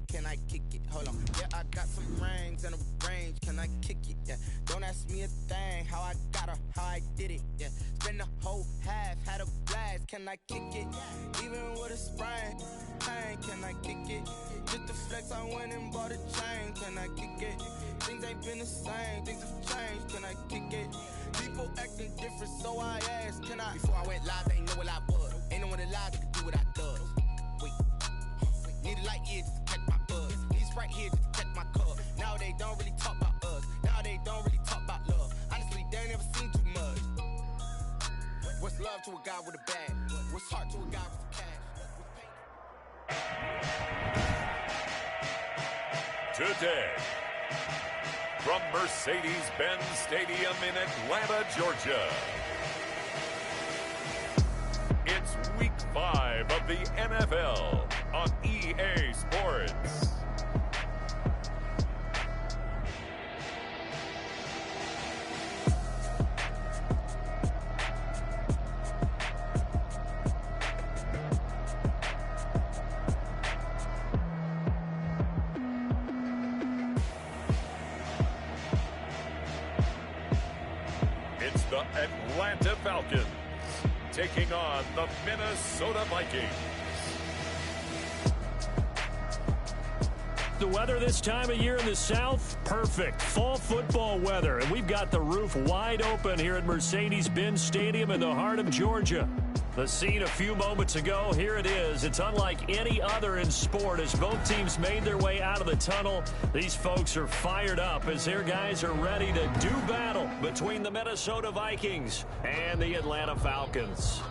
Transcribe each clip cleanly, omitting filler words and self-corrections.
can I kick it? Hold on. Yeah, I got some rings and a range, can I kick it? Yeah, don't ask me a thing, how I got her, how I did it. Yeah, spend the whole half, had a blast, can I kick it? Even with a sprain, pain, can I kick it? Just the flex, I went and bought a chain, can I kick it? Things ain't been the same, things have changed, can I kick it? People acting different, so I asked, can I? Before I went live, they ain't know what I was. Ain't no one alive that could do what I does. Wait, need a light year just to catch my buzz. Need right here just to catch my cup. Now they don't really talk about us. Now they don't really talk about love. Honestly, they ain't never seen too much. What's love to a guy with a bag? What's heart to a guy with cash? Today, from Mercedes-Benz Stadium in Atlanta, Georgia, it's Week 5 of the NFL on EA Sports. It's the Atlanta Falcons taking on the Minnesota Vikings. The weather this time of year in the South, perfect. Fall football weather, and we've got the roof wide open here at Mercedes-Benz Stadium in the heart of Georgia. The scene a few moments ago, here it is. It's unlike any other in sport as both teams made their way out of the tunnel. These folks are fired up as their guys are ready to do battle between the Minnesota Vikings and the Atlanta Falcons.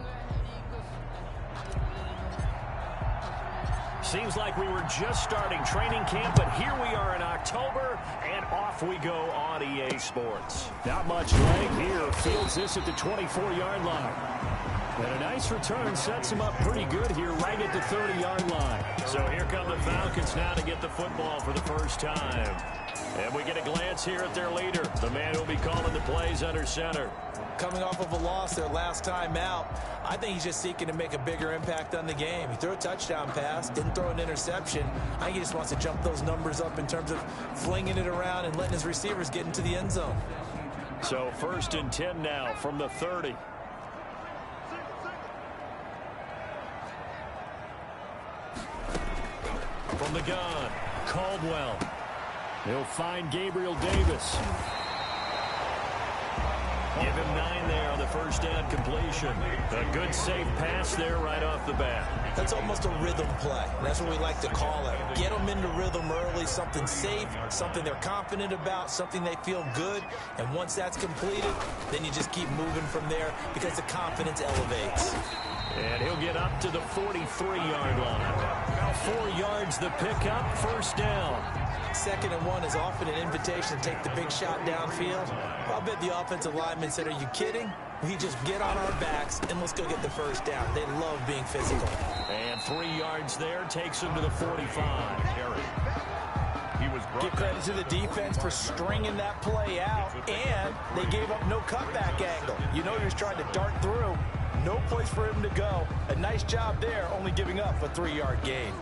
Seems like we were just starting training camp, but here we are in October, and off we go on EA Sports. Not much leg here. Fields this at the 24-yard line. And a nice return sets him up pretty good here right at the 30-yard line. So here come the Falcons now to get the football for the first time. And we get a glance here at their leader, the man who'll be calling the plays under center. Coming off of a loss their last time out, I think he's just seeking to make a bigger impact on the game. He threw a touchdown pass, didn't throw an interception. I think he just wants to jump those numbers up in terms of flinging it around and letting his receivers get into the end zone. So 1st and 10 now from the 30. From the gun, Caldwell. He'll find Gabriel Davis. Give him 9 there on the first down completion. A good safe pass there right off the bat. That's almost a rhythm play. That's what we like to call it. Get them into rhythm early, something safe, something they're confident about, something they feel good. And once that's completed, then you just keep moving from there because the confidence elevates. And he'll get up to the 43-yard line. 4 yards the pickup, first down. 2nd and 1 is often an invitation to take the big shot downfield. I'll bet the offensive lineman said, are you kidding? We just get on our backs and let's go get the first down. They love being physical. And 3 yards there takes him to the 45. Give credit to the defense for stringing that play out, and they gave up no cutback angle. You know he was trying to dart through. No place for him to go. A nice job there, only giving up a 3-yard gain.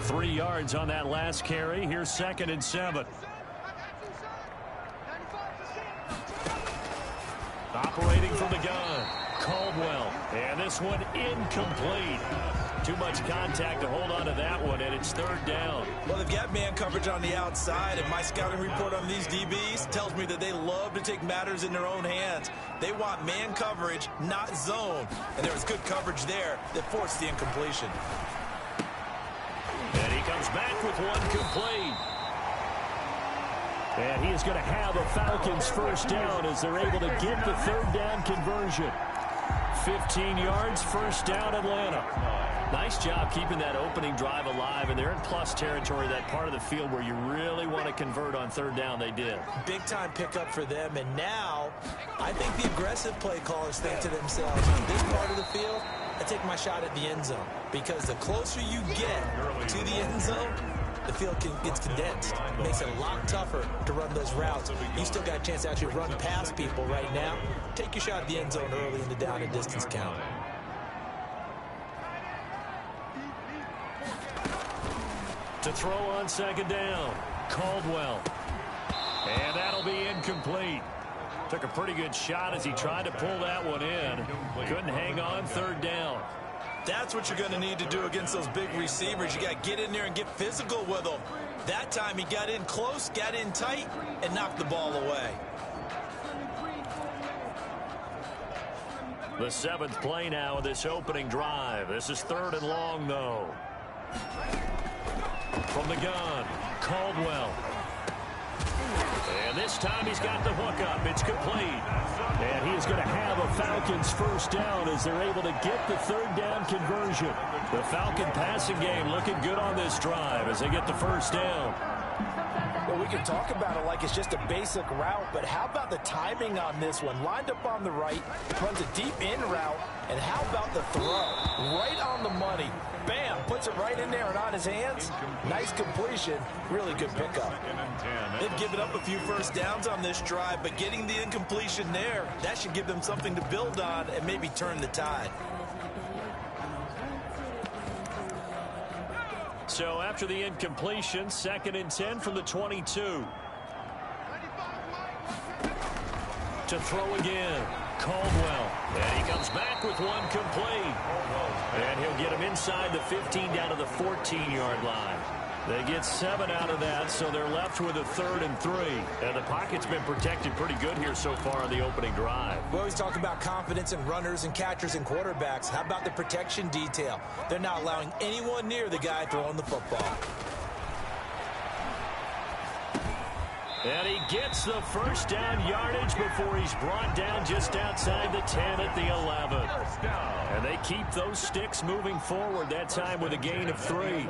3 yards on that last carry. Here's 2nd and 7. Operating from the gun, Caldwell. And this one incomplete. Too much contact to hold on to that one, and it's 3rd down. Well, they've got man coverage on the outside, and my scouting report on these DBs tells me that they love to take matters in their own hands. They want man coverage, not zone. And there was good coverage there that forced the incompletion. And he comes back with one complete. And he is going to have a Falcons first down as they're able to get the 3rd down conversion. 15 yards, first down, Atlanta. Nice job keeping that opening drive alive, and they're in plus territory, that part of the field where you really want to convert on 3rd down. They did. Big-time pickup for them, and now I think the aggressive play callers think to themselves, on this part of the field, I take my shot at the end zone, because the closer you get to the end zone, the field gets condensed. It makes it a lot tougher to run those routes. You still got a chance to actually run past people right now. Take your shot at the end zone early in the down and distance count. To throw on second down, Caldwell. And that'll be incomplete. Took a pretty good shot as he tried to pull that one in. Couldn't hang on third down. That's what you're going to need to do against those big receivers. You got to get in there and get physical with them. That time he got in close, got in tight, and knocked the ball away. The 7th play now of this opening drive. This is 3rd and long, though. From the gun, Caldwell. And this time he's got the hookup. It's complete. And he is going to have a Falcons first down as they're able to get the 3rd down conversion. The Falcon passing game looking good on this drive as they get the first down. Well, we can talk about it like it's just a basic route, but how about the timing on this one? Lined up on the right, runs a deep in route, and how about the throw? Right on the money. Bam, puts it right in there and on his hands. Nice completion, really good pickup. They've given up a few first downs on this drive, but getting the incompletion there, that should give them something to build on and maybe turn the tide. So after the incompletion, 2nd and 10 from the 22. To throw again, Caldwell. And he comes back with one complete. And he'll get him inside the 15 down to the 14-yard line. They get 7 out of that, so they're left with a 3rd and 3. And the pocket's been protected pretty good here so far on the opening drive. We always talk about confidence in runners and catchers and quarterbacks. How about the protection detail? They're not allowing anyone near the guy throwing the football. And he gets the first down yardage before he's brought down just outside the 10 at the 11. And they keep those sticks moving forward, that time with a gain of 3.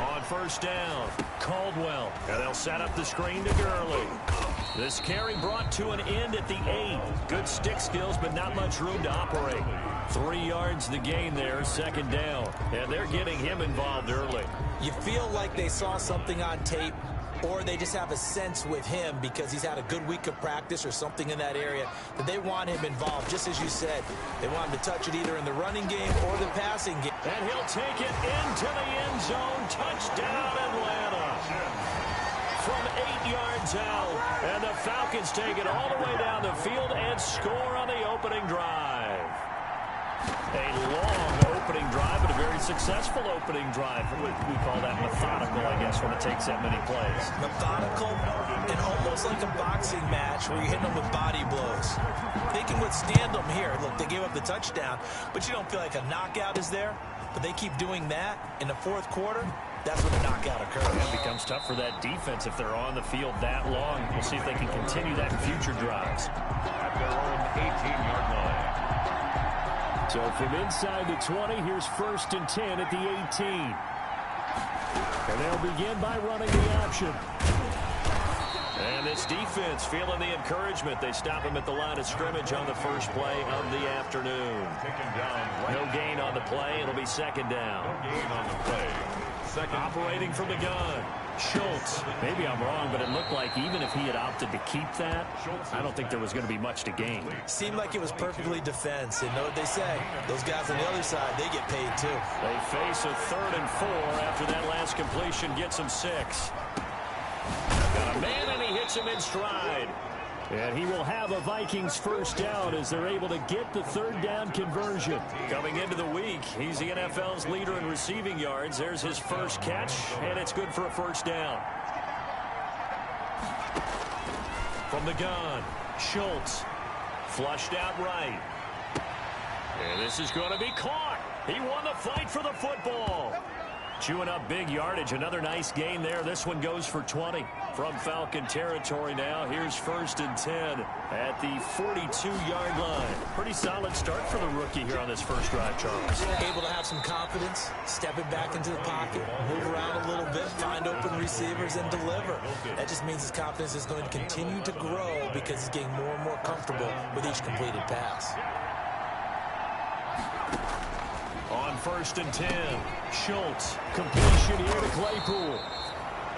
On first down, Caldwell. And they'll set up the screen to Gurley. This carry brought to an end at the 8. Good stick skills, but not much room to operate. 3 yards the gain there, 2nd down. And they're getting him involved early. You feel like they saw something on tape, or they just have a sense with him because he's had a good week of practice or something in that area that they want him involved. Just as you said, they want him to touch it either in the running game or the passing game. And he'll take it into the end zone. Touchdown, Atlanta. From 8 yards out. And the Falcons take it all the way down the field and score on the opening drive. A long opening drive, but a very successful opening drive. We call that methodical, I guess, when it takes that many plays. Methodical and almost like a boxing match where you're hitting them with body blows. They can withstand them here. Look, they gave up the touchdown, but you don't feel like a knockout is there. But they keep doing that in the 4th quarter. That's when the knockout occurs. It becomes tough for that defense if they're on the field that long. We'll see if they can continue that in future drives. At their own 18-yard line. So from inside the 20, here's 1st and 10 at the 18. And they'll begin by running the option. And this defense feeling the encouragement. They stop him at the line of scrimmage on the first play of the afternoon. No gain on the play. It'll be 2nd down. No gain on the play. Operating from the gun, Schultz. Maybe I'm wrong, but it looked like even if he had opted to keep that, I don't think there was going to be much to gain. Seemed like it was perfectly defense. And know what they say? Those guys on the other side, they get paid too. They face a 3rd and 4 after that last completion gets him 6. Got a man, and he hits him in stride. And he will have a Vikings first down as they're able to get the 3rd down conversion. Coming into the week, he's the NFL's leader in receiving yards. There's his first catch, and it's good for a first down. From the gun, Schultz. Flushed out right. And this is going to be caught. He won the fight for the football. Chewing up big yardage. Another nice gain there. This one goes for 20 from Falcon territory now. Here's 1st and 10 at the 42-yard line. Pretty solid start for the rookie here on this first drive, Charles. Able to have some confidence, stepping back into the pocket, move around a little bit, find open receivers, and deliver. That just means his confidence is going to continue to grow because he's getting more and more comfortable with each completed pass. On 1st and 10, Schultz, completion here to Claypool.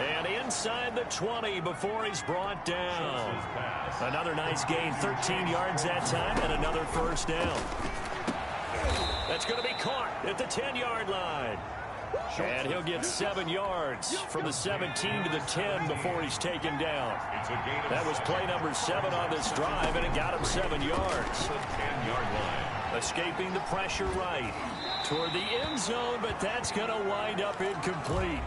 And inside the 20 before he's brought down. Another nice gain, 13 yards that time, and another first down. That's going to be caught at the 10-yard line. And he'll get 7 yards from the 17 to the 10 before he's taken down. That was play number 7 on this drive, and it got him 7 yards. Escaping the pressure right toward the end zone, but that's going to wind up incomplete.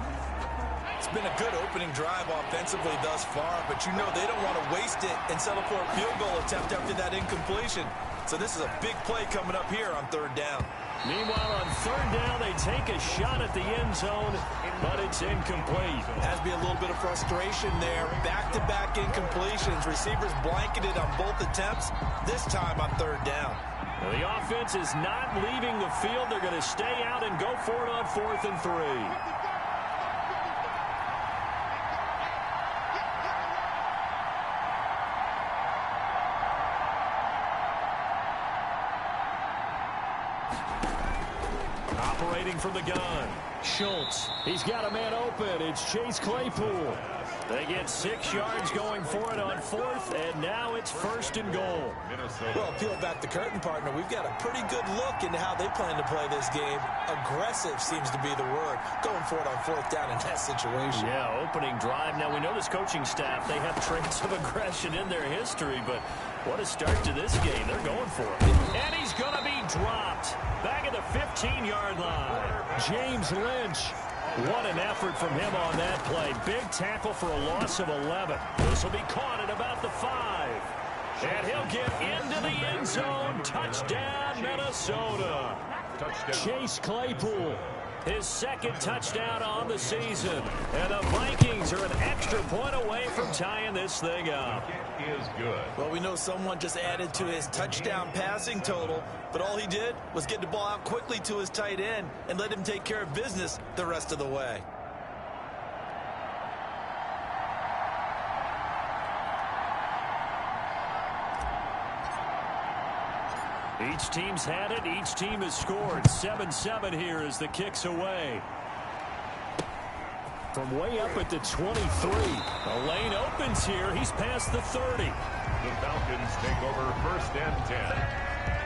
It's been a good opening drive offensively thus far, but you know they don't want to waste it and settle for a field goal attempt after that incompletion. So this is a big play coming up here on 3rd down. Meanwhile, on 3rd down, they take a shot at the end zone, but it's incomplete. Has to be a little bit of frustration there. Back-to-back incompletions. Receivers blanketed on both attempts, this time on 3rd down. Now, the offense is not leaving the field. They're going to stay out and go for it on 4th and 3. Operating from the gun, Schultz. He's got a man open. It's Chase Claypool. They get 6 yards going for it on 4th, and now it's 1st and goal. Well, peel back the curtain, partner. We've got a pretty good look into how they plan to play this game. Aggressive seems to be the word. Going for it on 4th down in that situation. Yeah, opening drive. Now, we know this coaching staff, they have traits of aggression in their history, but what a start to this game. They're going for it. And he's going to be dropped back at the 15-yard line. James Lynch. What an effort from him on that play. Big tackle for a loss of 11. This will be caught at about the 5. And he'll get into the end zone. Touchdown, Minnesota. Chase Claypool, his 2nd touchdown on the season. And the Vikings are an extra point away from tying this thing up. Is good. Well, we know someone just added to his touchdown passing total, but all he did was get the ball out quickly to his tight end and let him take care of business the rest of the way. Each team's had it. Each team has scored. 7-7 here as the kick's away. From way up at the 23. The lane opens here. He's past the 30. The Falcons take over 1st and 10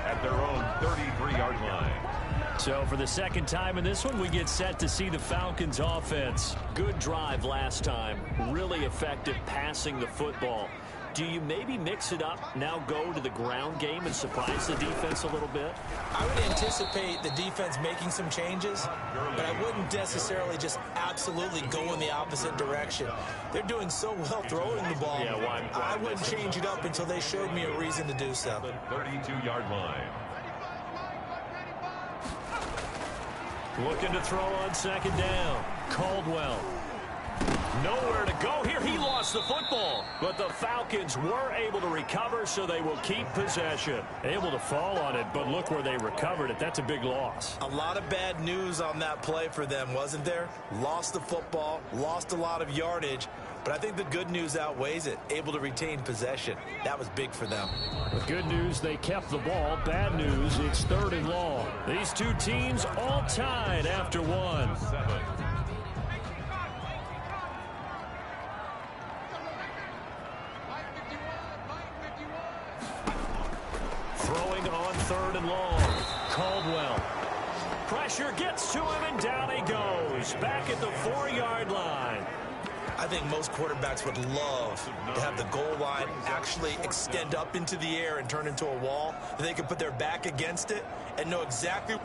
at their own 33-yard line. So for the 2nd time in this one, we get set to see the Falcons offense. Good drive last time. Really effective passing the football. Do you maybe mix it up, now go to the ground game and surprise the defense a little bit? I would anticipate the defense making some changes, but I wouldn't necessarily just absolutely go in the opposite direction. They're doing so well throwing the ball. Yeah, well, I wouldn't change it up until they showed me a reason to do so. 32-yard line. Looking to throw on 2nd down. Caldwell. Nowhere to go here. He lost the football. But the Falcons were able to recover, so they will keep possession. Able to fall on it, but look where they recovered it. That's a big loss. A lot of bad news on that play for them, wasn't there? Lost the football, lost a lot of yardage, but I think the good news outweighs it. Able to retain possession. That was big for them. The good news, they kept the ball. Bad news, it's 3rd and long. These two teams all tied after one. Throwing on 3rd and long. Caldwell. Pressure gets to him, and down he goes. Back at the 4-yard line. I think most quarterbacks would love to have the goal line actually extend up into the air and turn into a wall. They can put their back against it and know exactly.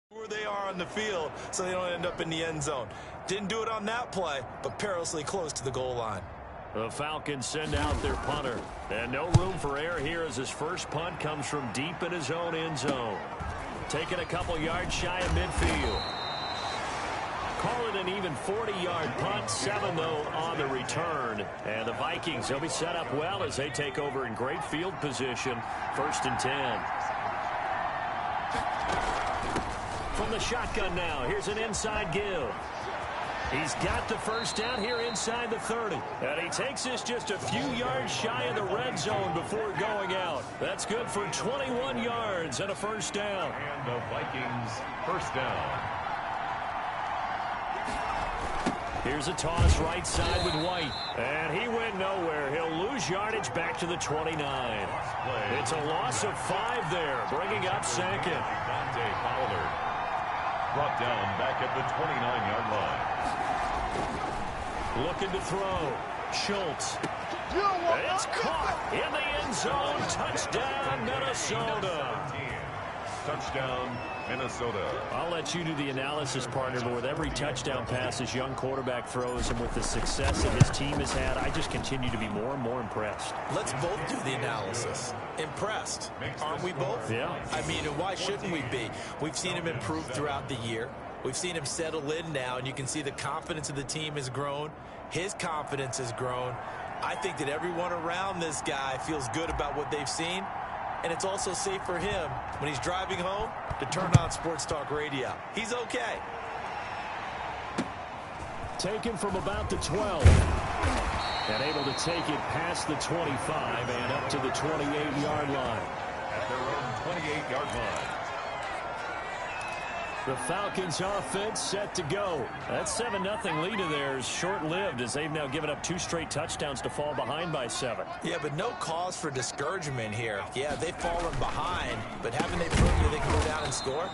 Where they are on the field so they don't end up in the end zone. Didn't do it on that play, but perilously close to the goal line. The Falcons send out their punter. And no room for error here as his first punt comes from deep in his own end zone. Taking a couple yards shy of midfield. Call it an even 40-yard punt, 7, though, on the return. And the Vikings, they'll be set up well as they take over in great field position, 1st and 10. From the shotgun now, here's an inside give. He's got the first down here inside the 30. And he takes this just a few yards shy of the red zone before going out. That's good for 21 yards and a first down. And the Vikings first down. Here's a toss right side with White. And he went nowhere. He'll lose yardage back to the 29. It's a loss of 5 there, bringing up 2nd. Dante Fowler brought down back at the 29-yard line. Looking to throw. Schultz. It's caught in the end zone. Touchdown, Minnesota. Touchdown, Minnesota. I'll let you do the analysis, partner, but with every touchdown pass his young quarterback throws and with the success that his team has had, I just continue to be more and more impressed. Let's both do the analysis. Impressed. Aren't we both? Yeah. I mean, and why shouldn't we be? We've seen him improve throughout the year. We've seen him settle in now, and you can see the confidence of the team has grown. His confidence has grown. I think that everyone around this guy feels good about what they've seen, and it's also safe for him when he's driving home to turn on Sports Talk Radio. He's okay. Taken from about the 12. And able to take it past the 25 and up to the 28-yard line. At their own 28-yard line. The Falcons offense set to go. That 7-0 lead of theirs short-lived as they've now given up 2 straight touchdowns to fall behind by 7. Yeah, but no cause for discouragement here. Yeah, they've fallen behind, but haven't they proven that they can go down and score?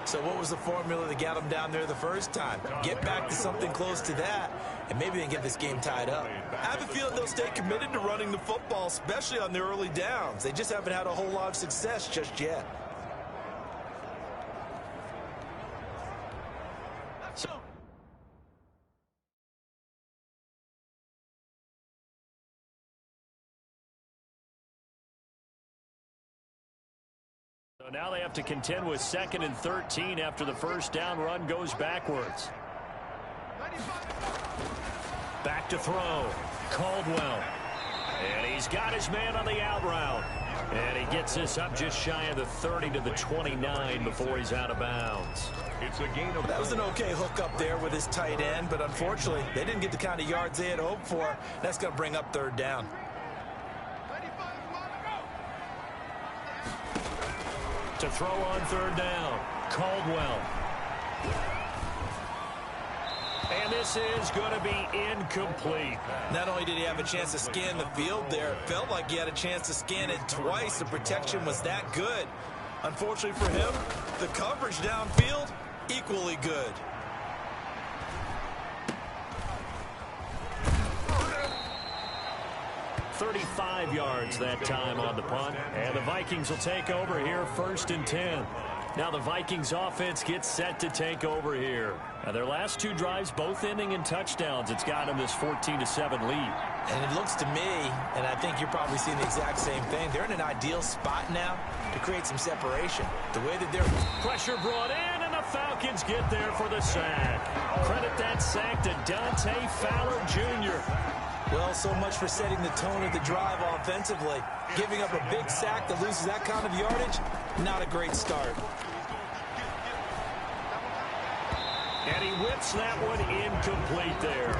So what was the formula that got them down there the first time? Get back to something close to that, and maybe they can get this game tied up. I have a feeling they'll stay committed to running the football, especially on their early downs. They just haven't had a whole lot of success just yet. So now they have to contend with 2nd and 13 after the first down run goes backwards. Back to throw. Caldwell. And he's got his man on the out route. And he gets this up just shy of the 30 to the 29 before he's out of bounds. It's a gain of... That was an okay hook up there with his tight end, but unfortunately, they didn't get the kind of yards they had hoped for. That's going to bring up 3rd down. To throw on 3rd down, Caldwell. And this is going to be incomplete. Not only did he have a chance to scan the field there, it felt like he had a chance to scan it twice. The protection was that good. Unfortunately for him, the coverage downfield, equally good. .35 yards that time on the punt. And the Vikings will take over here 1st and 10. Now the Vikings offense gets set to take over here. Now their last 2 drives both ending in touchdowns. It's got them this 14-7 lead. And it looks to me, and I think you're probably seeing the exact same thing, they're in an ideal spot now to create some separation. The way that they're... Pressure brought in, and the Falcons get there for the sack. Credit that sack to Dante Fowler Jr. Well, so much for setting the tone of the drive offensively. Giving up a big sack that loses that kind of yardage, not a great start. And he whips that one incomplete there.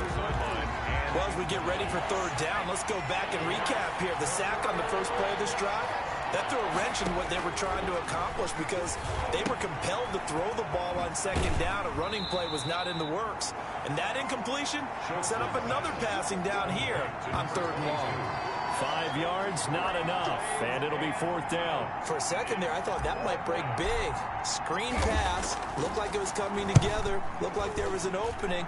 Well, as we get ready for 3rd down, let's go back and recap here. The sack on the first play of this drive, that threw a wrench in what they were trying to accomplish because they were compelled to throw the ball on 2nd down. A running play was not in the works. And that incompletion set up another passing down here on 3rd and long. 5 yards, not enough, and it'll be 4th down. For a second there, I thought that might break big. Screen pass, looked like it was coming together, looked like there was an opening.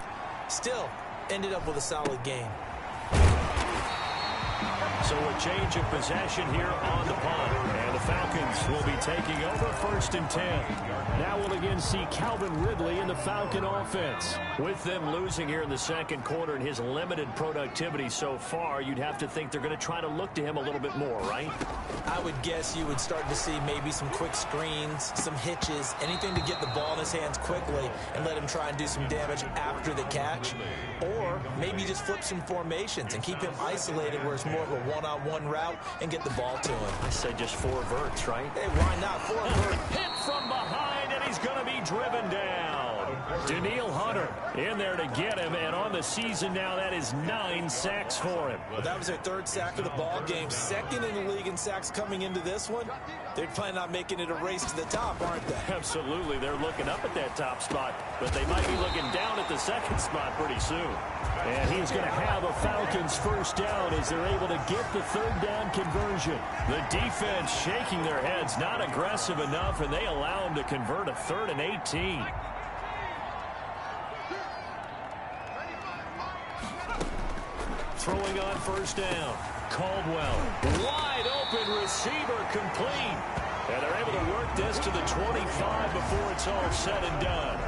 Still, ended up with a solid game. So a change of possession here on the punt. And the Falcons will be taking over, 1st and 10. Now we'll again see Calvin Ridley in the Falcon offense. With them losing here in the second quarter and his limited productivity so far, you'd have to think they're going to try to look to him a little bit more, right? I would guess you would start to see maybe some quick screens, some hitches, anything to get the ball in his hands quickly and let him try and do some damage after the catch. Or maybe just flip some formations and keep him isolated where it's more of a one-on-one route and get the ball to him. I say just 4 verts, right? Hey, why not? 4 verts. Hit from behind, and he's going to be driven down. Daniil Hunter in there to get him, and on the season now, that is 9 sacks for him. Well, that was their 3rd sack of the ball game. 2nd in the league in sacks coming into this one. They're planning on making it a race to the top, aren't they? Absolutely. They're looking up at that top spot, but they might be looking down at the 2nd spot pretty soon. And he's going to have a Falcons 1st down as they're able to get the 3rd down conversion. The defense shaking their heads, not aggressive enough, and they allow him to convert a 3rd and 18. Throwing on 1st down. Caldwell, wide open receiver, complete. And they're able to work this to the 25 before it's all said and done.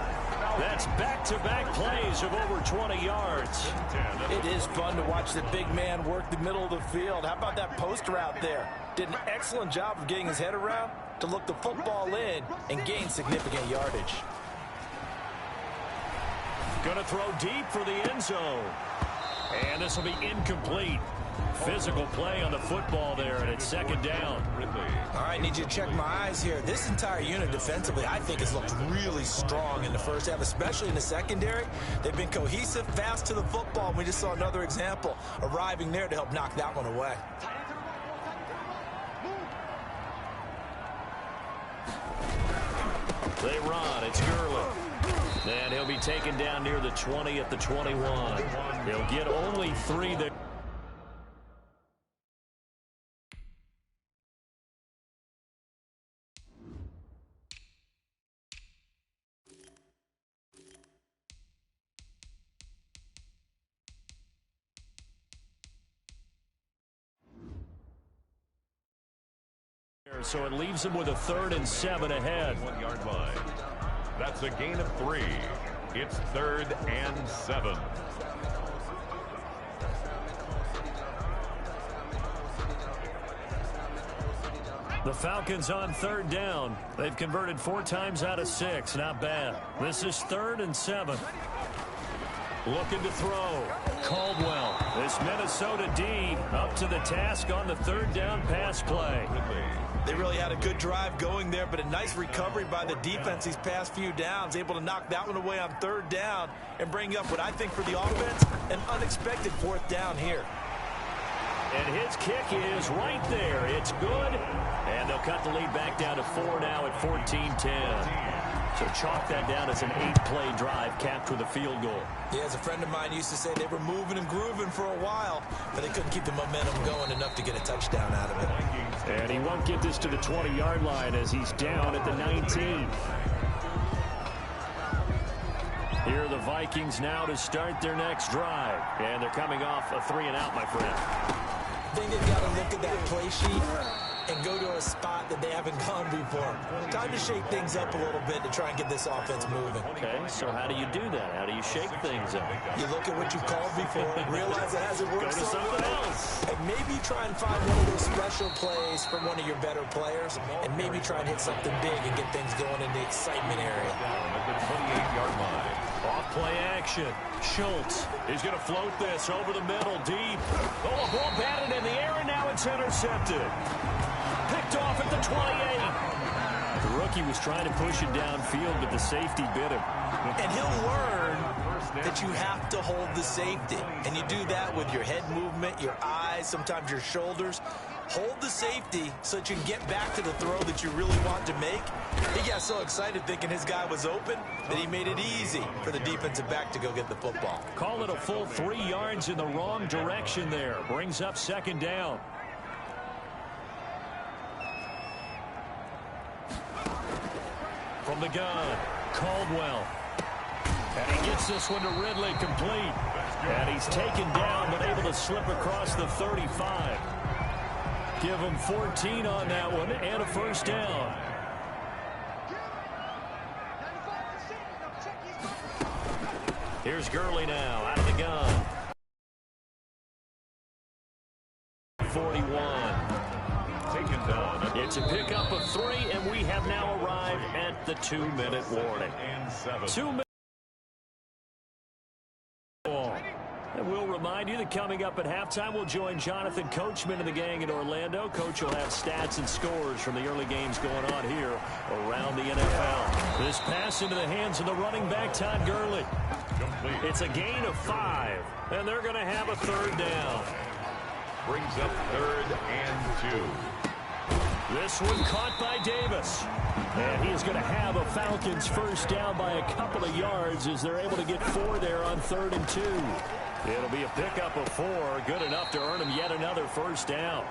That's back-to-back plays of over 20 yards. It is fun to watch the big man work the middle of the field. How about that post route there? Did an excellent job of getting his head around to look the football in and gain significant yardage. Going to throw deep for the end zone. And this will be incomplete. Physical play on the football there, and it's 2nd down. All right, need you to check my eyes here. This entire unit defensively, I think, has looked really strong in the 1st half, especially in the secondary. They've been cohesive, fast to the football. We just saw another example arriving there to help knock that one away. They run. It's Gurley. And he'll be taken down near the 20 at the 21. He'll get only 3 there. So it leaves him with a 3rd and 7 ahead. 1-yard line. That's a gain of 3. It's 3rd and 7. The Falcons on 3rd down. They've converted 4 times out of 6. Not bad. This is 3rd and 7. Looking to throw. Caldwell. This Minnesota D up to the task on the 3rd down pass play. They really had a good drive going there, but a nice recovery by the defense these past few downs, able to knock that one away on 3rd down and bring up what I think for the offense, an unexpected 4th down here. And his kick is right there. It's good. And they'll cut the lead back down to 4 now at 14-10. So chalk that down as an 8-play drive capped with a field goal. Yeah, as a friend of mine used to say, they were moving and grooving for a while, but they couldn't keep the momentum going enough to get a touchdown out of it. And he won't get this to the 20-yard line as he's down at the 19. Here are the Vikings now to start their next drive. And they're coming off a 3-and-out, my friend. I think they've got to look at that play sheet and go to a spot that they haven't gone before. Time to shake things up a little bit to try and get this offense moving. Okay, so how do you do that? How do you shake things up? You look at what you called before, realize it hasn't worked Go to something else. and maybe try and find one of those special plays from one of your better players, and maybe try and hit something big and get things going in the excitement area. At the 28-yard line. Off play action. Schultz is going to float this over the middle deep. Oh, a ball batted in the air, and now it's intercepted. Picked off at the 28. The rookie was trying to push it downfield, but the safety bit him. And he'll learn that you have to hold the safety. And you do that with your head movement, your eyes, sometimes your shoulders. Hold the safety so that you can get back to the throw that you really want to make. He got so excited thinking his guy was open that he made it easy for the defensive back to go get the football. Call it a full 3 yards in the wrong direction there. Brings up 2nd down. From the gun, Caldwell. And he gets this one to Ridley complete. And he's taken down but able to slip across the 35. Give them 14 on that one and a first down. Here's Gurley now out of the gun. 41. Taken down. It's a pickup of 3, and we have now arrived at the 2-minute warning. And 7. 2 minutes. And we'll remind you that coming up at halftime, we'll join Jonathan Coachman and the gang in Orlando. Coach will have stats and scores from the early games going on here around the NFL. This pass into the hands of the running back, Todd Gurley. Complete. It's a gain of 5, and they're going to have a third down. Brings up 3rd and 2. This one caught by Davis. And he is going to have a Falcons first down by a couple of yards as they're able to get 4 there on 3rd and 2. It'll be a pickup of 4, good enough to earn him yet another first down.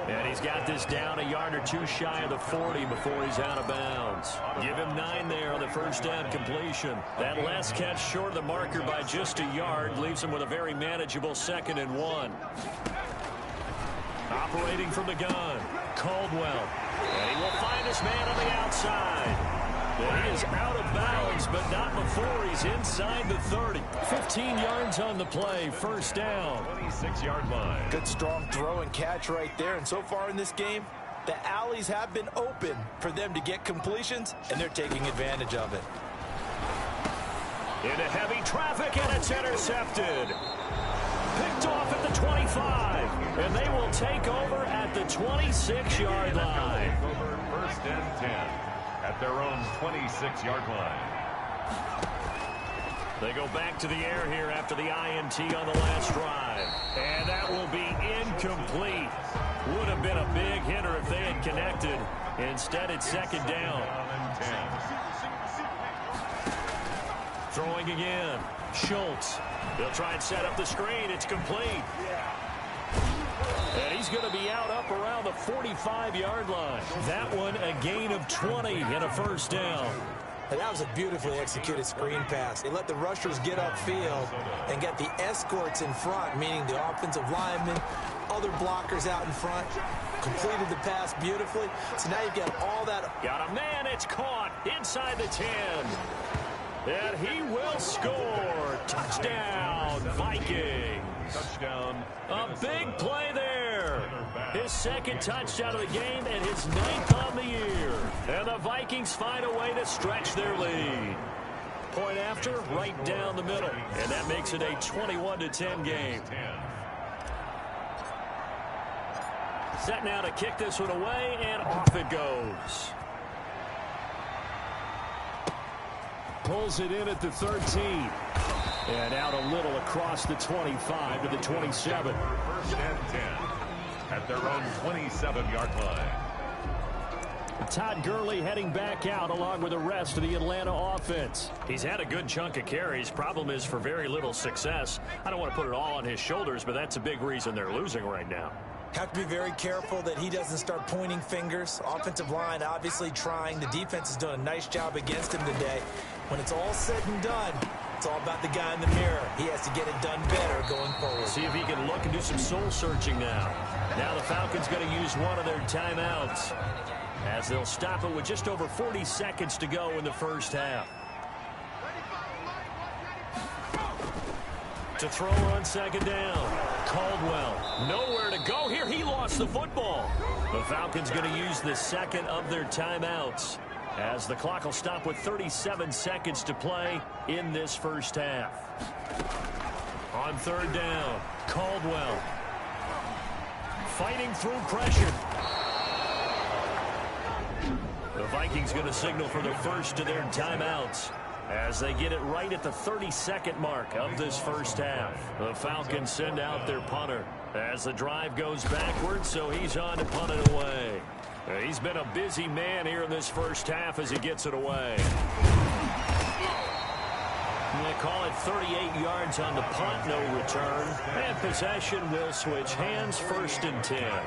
And he's got this down a yard or 2 shy of the 40 before he's out of bounds. Give him 9 there on the first down completion. That last catch short of the marker by just a yard leaves him with a very manageable 2nd and 1. Operating from the gun, Caldwell. And he will find his man on the outside. And he is out of bounds, but not before he's inside the 30. 15 yards on the play, first down. 26-yard line. Good strong throw and catch right there. And so far in this game, the alleys have been open for them to get completions, and they're taking advantage of it. Into heavy traffic, and it's intercepted. Picked off at the 25, and they will take over at the 26-yard line. First and 10 at their own 26-yard line. They go back to the air here after the INT on the last drive. And that will be incomplete. Would have been a big hitter if they had connected. Instead, it's 2nd down. Throwing again. Schultz. They'll try and set up the screen. It's complete. And he's going to be out up around the 45-yard line. That one a gain of 20 and a first down. And that was a beautifully executed screen pass. They let the rushers get upfield and get the escorts in front, meaning the offensive linemen, other blockers out in front. Completed the pass beautifully. So now you've got all that. Got a man. It's caught inside the 10. And he will score. Touchdown, Vikings. Touchdown. A big play there. His 2nd touchdown of the game and his 9th on the year. And the Vikings find a way to stretch their lead. Point after, right down the middle. And that makes it a 21-10 game. Set now to kick this one away, and off it goes. Pulls it in at the 13. And out a little across the 25 to the 27. First and 10 at their own 27-yard line. Todd Gurley heading back out along with the rest of the Atlanta offense. He's had a good chunk of carries. Problem is for very little success. I don't want to put it all on his shoulders, but that's a big reason they're losing right now. Have to be very careful that he doesn't start pointing fingers. Offensive line obviously trying. The defense has done a nice job against him today. When it's all said and done, it's all about the guy in the mirror. He has to get it done better going forward. See if he can look and do some soul searching now. Now the Falcons going to use one of their timeouts as they'll stop it with just over 40 seconds to go in the first half. To throw on 2nd down. Caldwell, nowhere to go here. He lost the football. The Falcons going to use the 2nd of their timeouts as the clock will stop with 37 seconds to play in this first half. On 3rd down, Caldwell fighting through pressure. The Vikings going to signal for the first of their timeouts as they get it right at the 32nd mark of this first half. The Falcons send out their punter as the drive goes backwards, so he's on to punt it away. He's been a busy man here in this first half as he gets it away. They call it 38 yards on the punt, no return. And possession will switch hands, 1st and 10.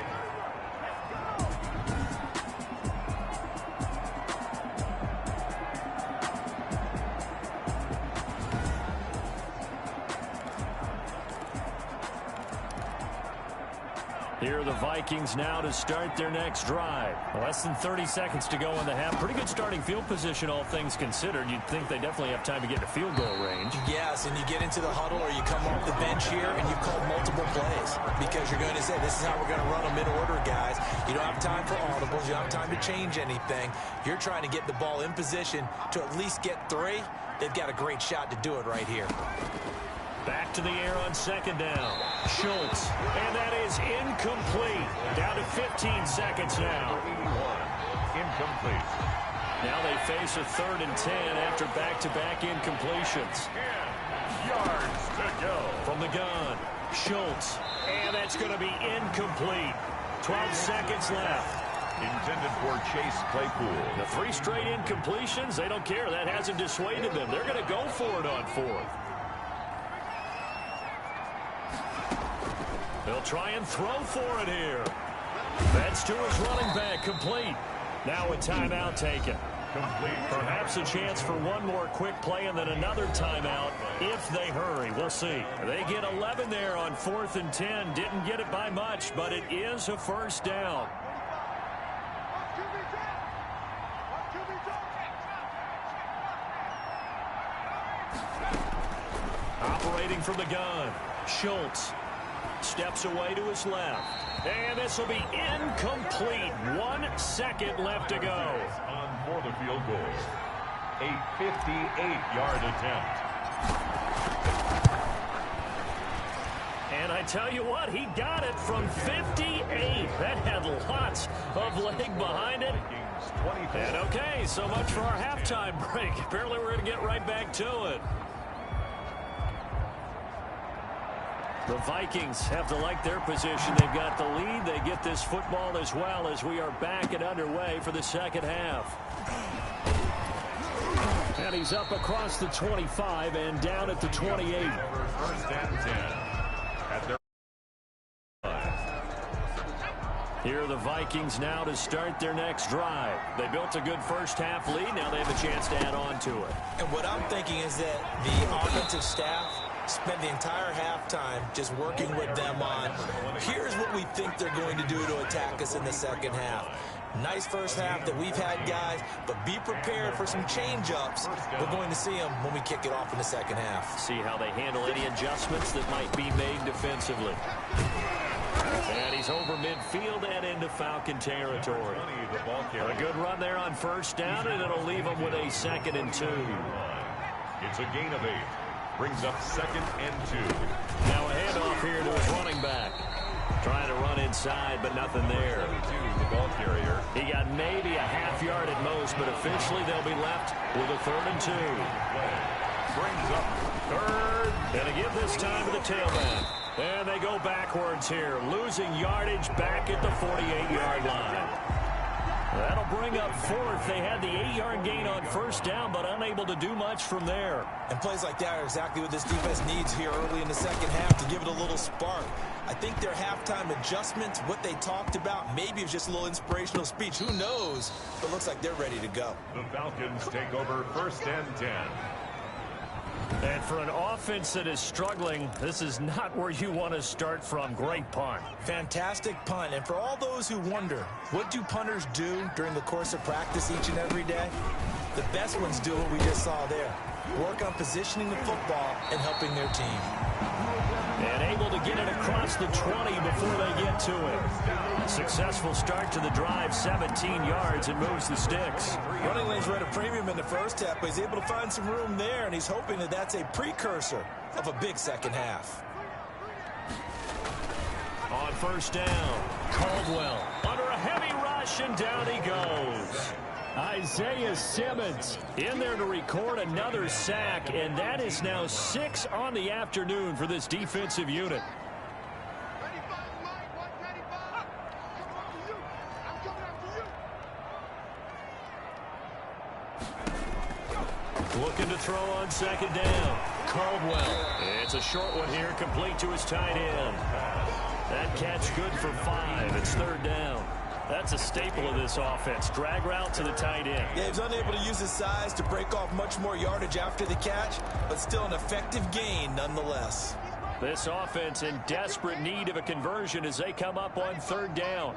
Here are the Vikings now to start their next drive. Less than 30 seconds to go in the half. Pretty good starting field position, all things considered. You'd think they definitely have time to get to field goal range. Yes, and you get into the huddle or you come off the bench here and you've called multiple plays because you're going to say, this is how we're going to run them in order, guys. You don't have time for audibles. You don't have time to change anything. You're trying to get the ball in position to at least get 3. They've got a great shot to do it right here. Back to the air on second down. Schultz. And that is incomplete. Down to 15 seconds now. Incomplete. Now they face a 3rd and 10 after back-to-back incompletions. 10 yards to go. From the gun, Schultz. And that's going to be incomplete. 12 seconds left. Intended for Chase Claypool. The 3 straight incompletions, they don't care. That hasn't dissuaded them. They're going to go for it on 4th. They'll try and throw for it here. That's to his running back, complete. Now a timeout taken. Complete. Perhaps a chance for one more quick play and then another timeout if they hurry. We'll see. They get 11 there on 4th and 10. Didn't get it by much, but it is a first down. Operating from the gun, Schultz. Steps away to his left. And this will be incomplete. 1 second left to go. On for the field goal. A 58-yard attempt. And I tell you what, he got it from 58. That had lots of leg behind it. And okay, so much for our halftime break. Apparently we're going to get right back to it. The Vikings have to like their position. They've got the lead. They get this football as well as we are back and underway for the second half. And he's up across the 25 and down at the 28. First and 10. At their Here are the Vikings now to start their next drive. They built a good first half lead. Now they have a chance to add on to it. And what I'm thinking is that the offensive staff spent the entire halftime just working with them on, here's what we think they're going to do to attack us in the second half. Nice first half that we've had, guys, but be prepared for some change-ups. We're going to see them when we kick it off in the second half. See how they handle any adjustments that might be made defensively. And he's over midfield and into Falcon territory. A good run there on first down, and it'll leave them with a 2nd and 2. It's a gain of 8. Brings up 2nd and 2. Now a handoff here to his running back. Trying to run inside, but nothing there. The ball carrier. He got maybe a half yard at most, but officially they'll be left with a 3rd and 2. Brings up 3rd. And a give this time to the tailback. And they go backwards here, losing yardage back at the 48-yard line. That'll bring up 4th. They had the 8-yard gain on first down, but unable to do much from there. And plays like that are exactly what this defense needs here early in the second half to give it a little spark. I think their halftime adjustment, what they talked about, maybe it was just a little inspirational speech. Who knows? But it looks like they're ready to go. The Falcons take over 1st and 10. And for an offense that is struggling, this is not where you want to start from. Great punt. Fantastic punt. And for all those who wonder, what do punters do during the course of practice each and every day? The best ones do what we just saw there. Work on positioning the football and helping their team. And able to get it across the 20 before they get to it. Successful start to the drive, 17 yards, and moves the sticks. Running lanes were at a premium in the first half, but he's able to find some room there, and he's hoping that that's a precursor of a big second half. On first down, Caldwell under a heavy rush, and down he goes. Isaiah Simmons in there to record another sack, and that is now 6 on the afternoon for this defensive unit. Looking to throw on second down. Caldwell. It's a short one here, complete to his tight end. That catch good for 5. It's 3rd down. That's a staple of this offense. Drag route to the tight end. Yeah, he was unable to use his size to break off much more yardage after the catch, but still an effective gain nonetheless. This offense in desperate need of a conversion as they come up on third down.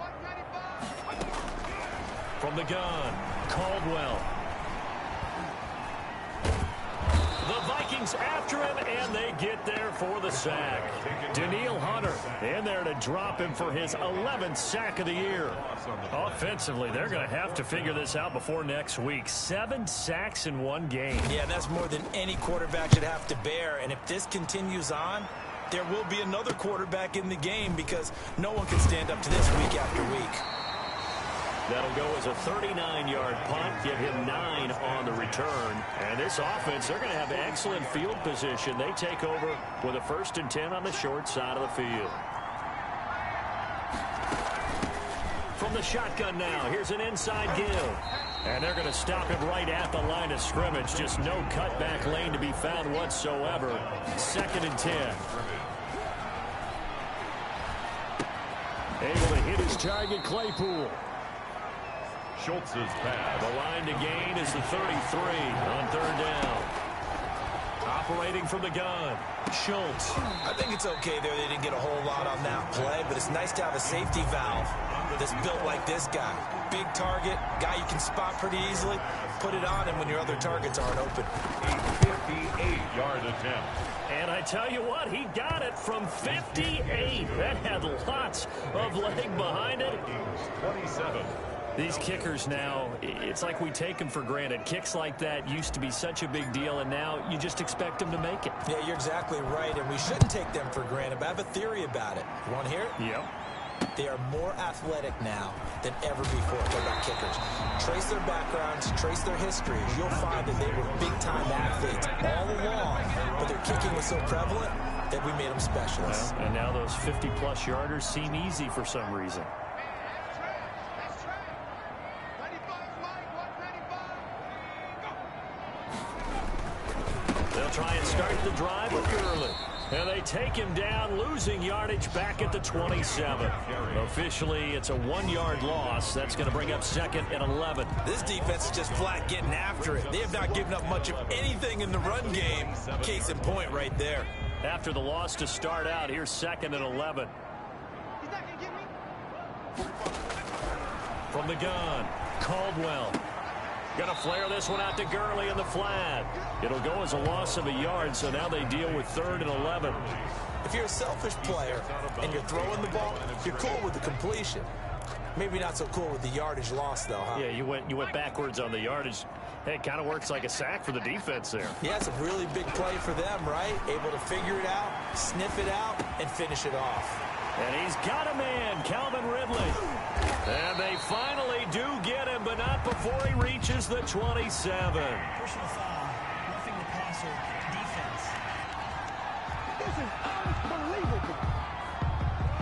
From the gun, Caldwell. The Vikings after him, and they get there for the sack. Danielle Hunter in there to drop him for his 11th sack of the year. Offensively, they're going to have to figure this out before next week. 7 sacks in one game. Yeah, that's more than any quarterback should have to bear. And if this continues on, there will be another quarterback in the game because no one can stand up to this week after week. That'll go as a 39-yard punt, give him 9 on the return. And this offense, they're going to have excellent field position. They take over with a 1st and 10 on the short side of the field. From the shotgun now, here's an inside give. And they're going to stop him right at the line of scrimmage. Just no cutback lane to be found whatsoever. 2nd and 10. Able to hit his target, Claypool. Schultz's pass. The line to gain is the 33 on third down. Operating from the gun, Schultz. I think it's okay there. They didn't get a whole lot on that play, but it's nice to have a safety valve that's built like this guy. Big target, guy you can spot pretty easily. Put it on him when your other targets aren't open. A 58-yard attempt. And I tell you what, he got it from 58. That had lots of leg behind it. 27. These kickers now, it's like we take them for granted. Kicks like that used to be such a big deal, and now you just expect them to make it. Yeah, you're exactly right, and we shouldn't take them for granted, but I have a theory about it. You want to hear it? Yep. They are more athletic now than ever before. Talk about kickers. Trace their backgrounds, trace their histories. You'll find that they were big-time athletes all along, but their kicking was so prevalent that we made them specialists. Well, and now those 50-plus yarders seem easy for some reason. They'll try and start the drive with Gurley. And they take him down, losing yardage back at the 27. Officially, it's a 1-yard loss. That's going to bring up 2nd and 11. This defense is just flat getting after it. They have not given up much of anything in the run game. Case in point right there. After the loss to start out, here's 2nd and 11. From the gun, Caldwell. Going to flare this one out to Gurley in the flat. It'll go as a loss of a yard, so now they deal with 3rd and 11. If you're a selfish player and you're throwing the ball, you're cool with the completion. Maybe not so cool with the yardage loss, though, huh? Yeah, you went backwards on the yardage. Hey, it kind of works like a sack for the defense there. Yeah, it's a really big play for them, right? Able to figure it out, sniff it out, and finish it off. And he's got a man, Calvin Ridley. And they finally do get him, but not before he reaches the 27. Personal foul, roughing the passer, defense. This is unbelievable.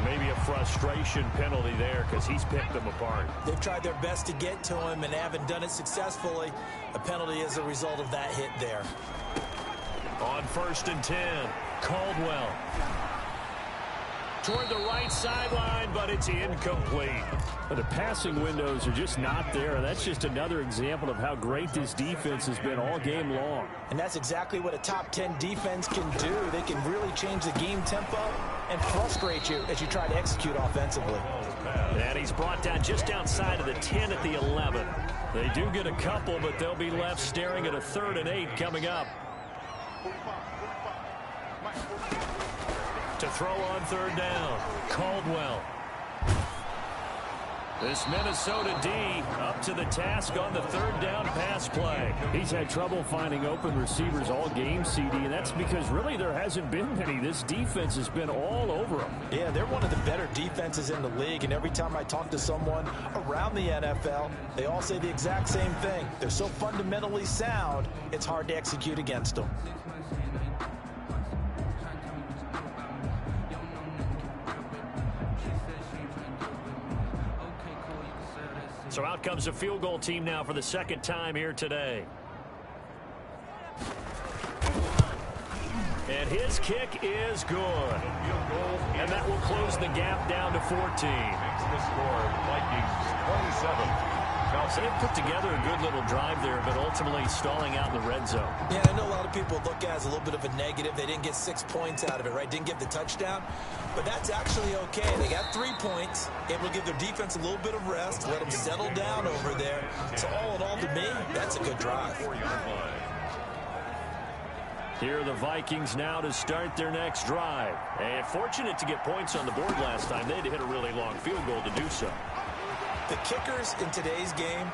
Maybe a frustration penalty there because he's picked them apart. They've tried their best to get to him and haven't done it successfully. A penalty is a result of that hit there. On 1st and 10, Caldwell. Toward the right sideline, but it's incomplete. But the passing windows are just not there, and that's just another example of how great this defense has been all game long. And that's exactly what a top 10 defense can do. They can really change the game tempo and frustrate you as you try to execute offensively. And he's brought down just outside of the 10 at the 11. They do get a couple, but they'll be left staring at a 3rd and 8 coming up. To throw on 3rd down, Caldwell. This Minnesota D up to the task on the 3rd down pass play. He's had trouble finding open receivers all game, CD, and that's because really there hasn't been many. This defense has been all over them. Yeah, they're one of the better defenses in the league, and every time I talk to someone around the NFL, they all say the exact same thing. They're so fundamentally sound, it's hard to execute against them. So out comes a field goal team now for the 2nd time here today. And his kick is good. And that will close the gap down to 14. Makes the score Vikings 27, So they put together a good little drive there, but ultimately stalling out in the red zone. Yeah, I know a lot of people look at it as a little bit of a negative. They didn't get 6 points out of it, right? Didn't get the touchdown. But that's actually okay. They got 3 points, able to give their defense a little bit of rest, let them settle down over there. So all in all, to me, that's a good drive. Here are the Vikings now to start their next drive. And fortunate to get points on the board last time. They had to hit a really long field goal to do so. The kickers in today's game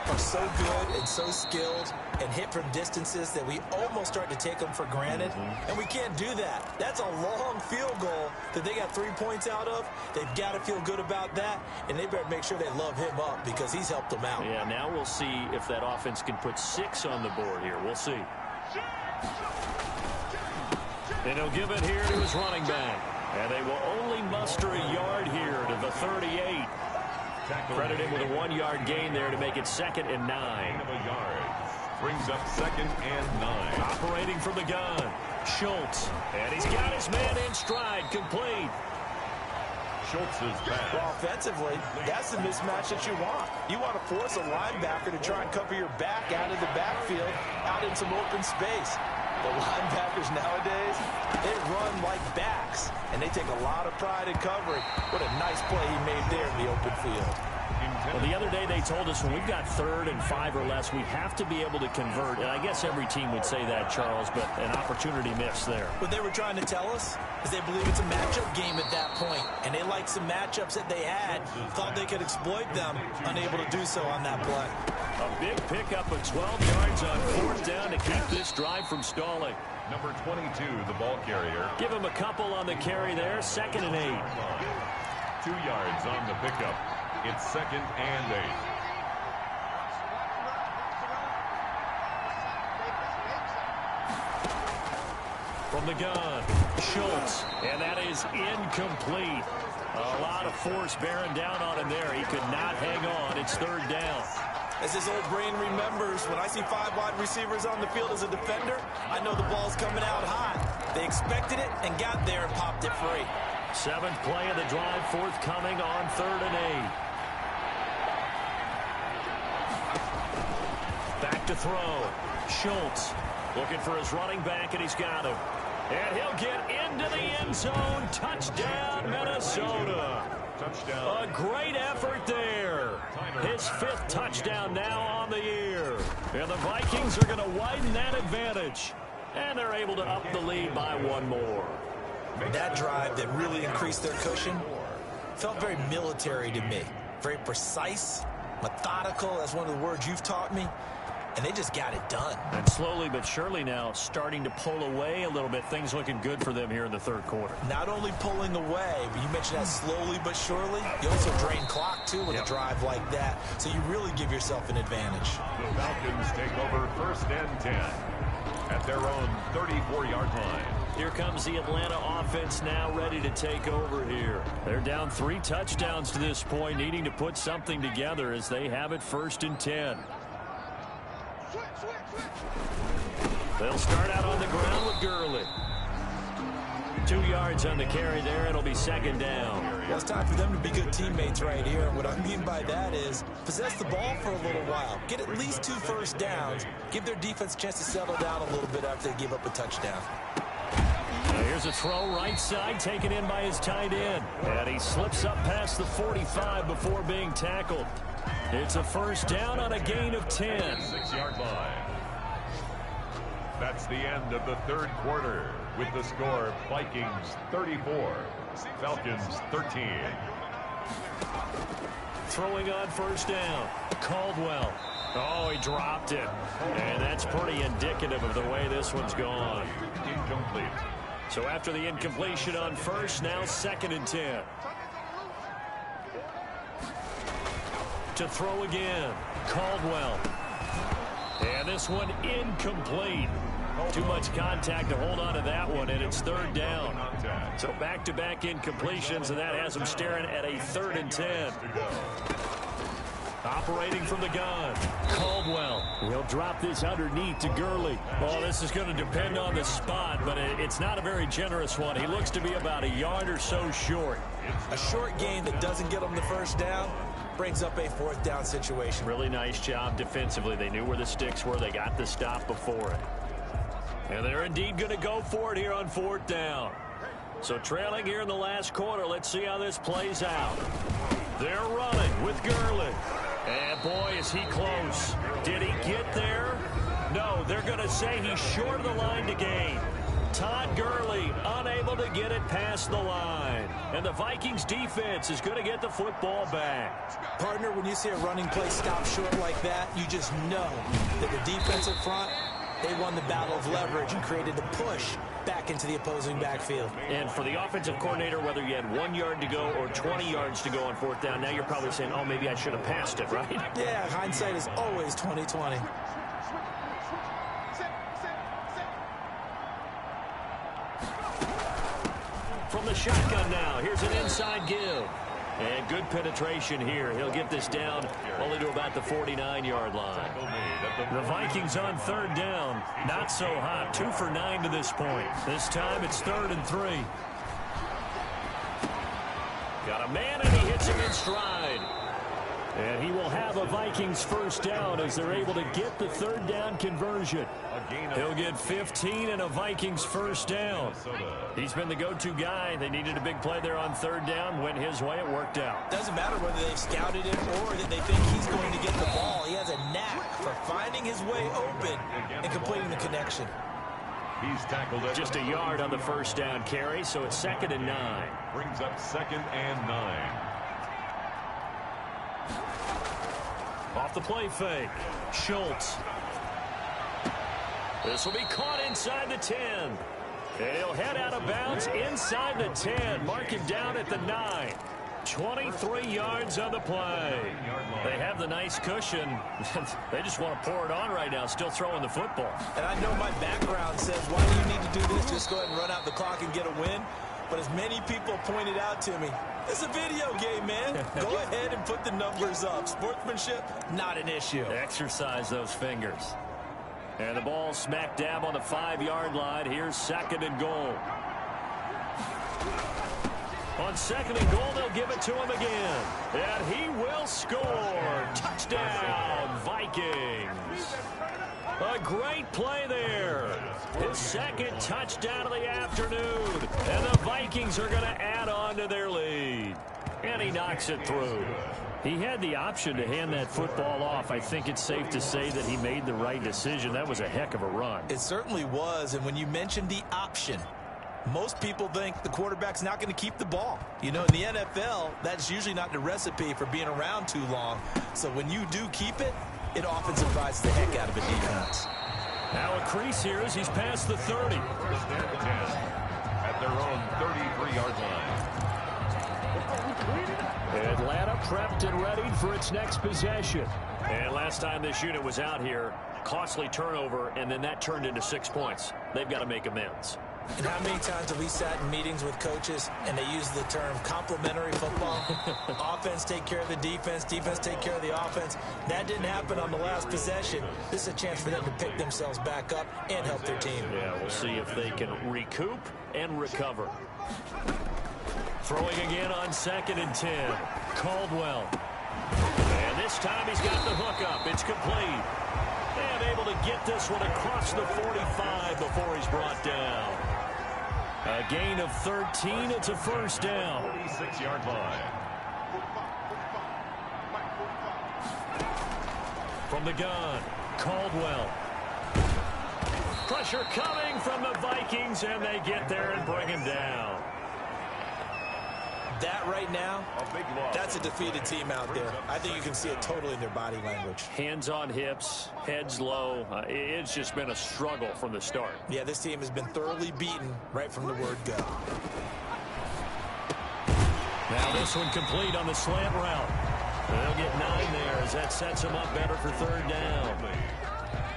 are so good and so skilled and hit from distances that we almost start to take them for granted. And we can't do that. That's a long field goal that they got 3 points out of. They've got to feel good about that, and they better make sure they love him up because he's helped them out. Yeah, now we'll see if that offense can put 6 on the board here. We'll see. And he'll give it here to his running back. And they will only muster a yard here to the 38. Credit him with a 1-yard gain there to make it 2nd and 9. Brings up 2nd and 9. Operating from the gun, Schultz. And he's got his man in stride, complete. Schultz is back. Well, offensively, that's the mismatch that you want. You want to force a linebacker to try and cover your back out of the backfield, out in some open space. The linebackers nowadays, they run like backs, and they take a lot of pride in covering. What a nice play he made there in the open field. Well, the other day they told us when we've got 3rd and 5 or less, we have to be able to convert. And I guess every team would say that, Charles, but an opportunity missed there. What they were trying to tell us is they believe it's a matchup game at that point, and they liked some matchups that they had, thought they could exploit them, unable to do so on that play. A big pickup of 12 yards on 4th down to keep this drive from stalling. Number 22, the ball carrier. Give him a couple on the carry there, 2nd and 8. 2 yards on the pickup. It's 2nd and 8. From the gun, Schultz, and that is incomplete. A lot of force bearing down on him there. He could not hang on. It's 3rd down. As his old brain remembers, when I see 5 wide receivers on the field as a defender, I know the ball's coming out hot. They expected it and got there and popped it free. 7th play of the drive, forthcoming on 3rd and 8. Back to throw. Schultz looking for his running back, and he's got him. And he'll get into the end zone. Touchdown, Minnesota. Touchdown. A great effort there. His 5th touchdown now on the year. And the Vikings are going to widen that advantage. And they're able to up the lead by 1 more. That drive that really increased their cushion felt very military to me. Very precise, methodical, that's one of the words you've taught me. And they just got it done. And slowly but surely now starting to pull away a little bit. Things looking good for them here in the 3rd quarter. Not only pulling away, but you mentioned that slowly but surely. You also drain clock, too, with a drive like that. So you really give yourself an advantage. The Falcons take over 1st and 10 at their own 34-yard line. Here comes the Atlanta offense now ready to take over here. They're down 3 touchdowns to this point, needing to put something together as they have it 1st and 10. They'll start out on the ground with Gurley. 2 yards on the carry there. It'll be 2nd down. Well, it's time for them to be good teammates right here. And what I mean by that is possess the ball for a little while. Get at least 2 first downs. Give their defense a chance to settle down a little bit after they give up a touchdown. Now here's a throw right side taken in by his tight end. And he slips up past the 45 before being tackled. It's a 1st down on a gain of 10. 6-yard line. That's the end of the 3rd quarter with the score Vikings 34, Falcons 13. Throwing on 1st down, Caldwell. Oh, he dropped it. And that's pretty indicative of the way this one's gone. Incomplete. So after the incompletion on 1st, now 2nd and 10. To throw again, Caldwell. And this one incomplete. Too much contact to hold on to that one, and it's 3rd down. So back-to-back incompletions, and that has them staring at a 3rd and 10. Operating from the gun, Caldwell. He'll drop this underneath to Gurley. Well, this is going to depend on the spot, but it's not a very generous one. He looks to be about a yard or so short. A short gain that doesn't get him the 1st down, brings up a fourth down situation. Really nice job defensively. They knew where the sticks were. They got the stop before it. And they're indeed going to go for it here on fourth down. So trailing here in the last quarter. Let's see how this plays out. They're running with Gurley. And boy, is he close. Did he get there? No, they're going to say he's short of the line to gain. Todd Gurley unable to get it past the line. And the Vikings defense is going to get the football back. Partner, when you see a running play stop short like that, you just know that the defensive front, they won the battle of leverage and created a push back into the opposing backfield. And for the offensive coordinator, whether you had 1 yard to go or 20 yards to go on fourth down, now you're probably saying, oh, maybe I should have passed it, right? Yeah, hindsight is always 20/20. From the shotgun now, here's an inside give. And good penetration here. He'll get this down only to about the 49-yard line. The Vikings on third down. Not so hot. 2 for 9 to this point. This time it's 3rd and 3. Got a man and he hits him in stride. And he will have a Vikings first down as they're able to get the third down conversion. He'll get 15 and a Vikings first down. He's been the go-to guy. They needed a big play there on third down. Went his way. It worked out. Doesn't matter whether they've scouted him or that they think he's going to get the ball. He has a knack for finding his way open and completing the connection. He's tackled at just a yard on the first down carry, so it's 2nd and 9. Brings up 2nd and 9. Off the play fake. Schultz. This will be caught inside the 10. And he'll head out of bounds inside the 10. Mark him down at the 9. 23 yards on the play. They have the nice cushion. They just want to pour it on right now, still throwing the football. And I know my background says, why do you need to do this? Just go ahead and run out the clock and get a win. But as many people pointed out to me, it's a video game, man. Go ahead and put the numbers up. Sportsmanship, not an issue. Exercise those fingers. And the ball smack dab on the 5-yard line. Here's 2nd and goal. On 2nd and goal, they'll give it to him again. And he will score. Touchdown, Vikings. A great play there. His 2nd touchdown of the afternoon. And the Vikings are going to add on to their lead. And he knocks it through. He had the option to hand that football off. I think it's safe to say that he made the right decision. That was a heck of a run. It certainly was. And when you mentioned the option, most people think the quarterback's not going to keep the ball. You know, in the NFL, that's usually not the recipe for being around too long. So when you do keep it, it often surprises the heck out of a defense. Now a crease here as he's past the 30. First and 10 at their own 33-yard line. Atlanta prepped and ready for its next possession. And last time this unit was out here, costly turnover, and then that turned into 6 points. They've got to make amends. And how many times have we sat in meetings with coaches and they use the term complementary football? Offense take care of the defense, defense take care of the offense. That didn't happen on the last possession. This is a chance for them to pick themselves back up and help their team. Yeah, we'll see if they can recoup and recover. Throwing again on 2nd and 10. Caldwell. And this time he's got the hook up. It's complete. And able to get this one across the 45 before he's brought down. A gain of 13. It's a first down. 46-yard line. From the gun, Caldwell. Pressure coming from the Vikings, and they get there and bring him down. That right now, that's a defeated team out there. I think you can see it totally in their body language. Hands on hips, heads low. It's just been a struggle from the start. Yeah, this team has been thoroughly beaten right from the word go. Now this one complete on the slant route. They'll get 9 there as that sets them up better for third down.